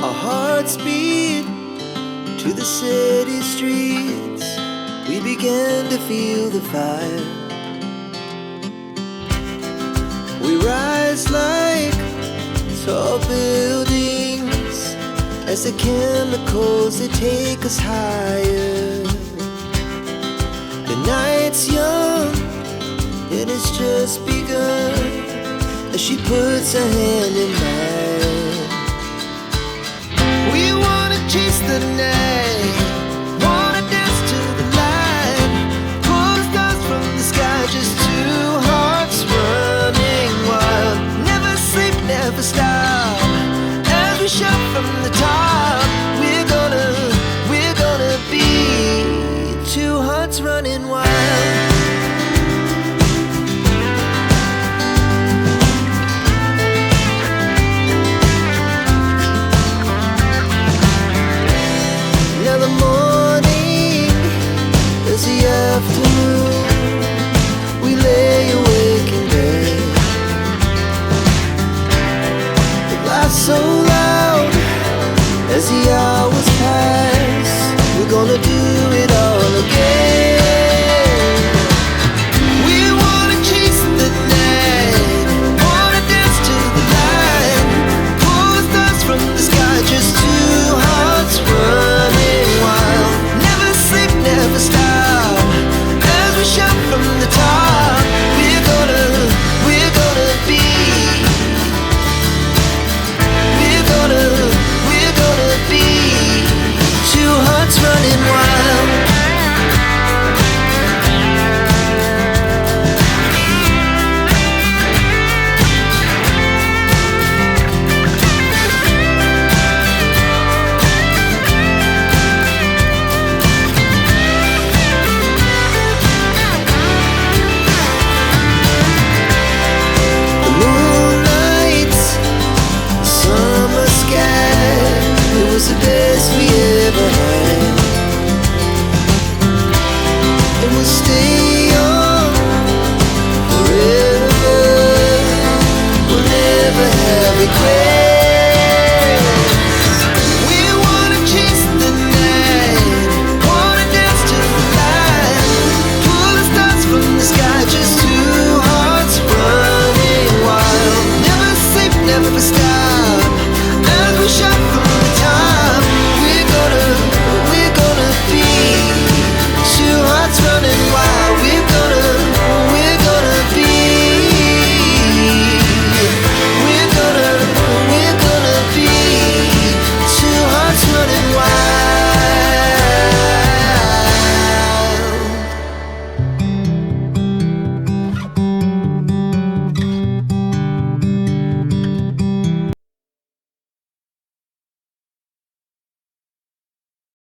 Our hearts beat to the city streets. We began to feel the fire. We rise like tall buildings as the chemicals, they take us higher. The night's young, it has just begun, as she puts her hand in mine. We wanna chase the night, wanna dance to the light, pull the stars from the sky, just two hearts running wild. Never sleep, never stop, as we shout from the top. We're gonna be two hearts running wild. Now the morning is the afternoon. We lay awake in bed. It lasts so long.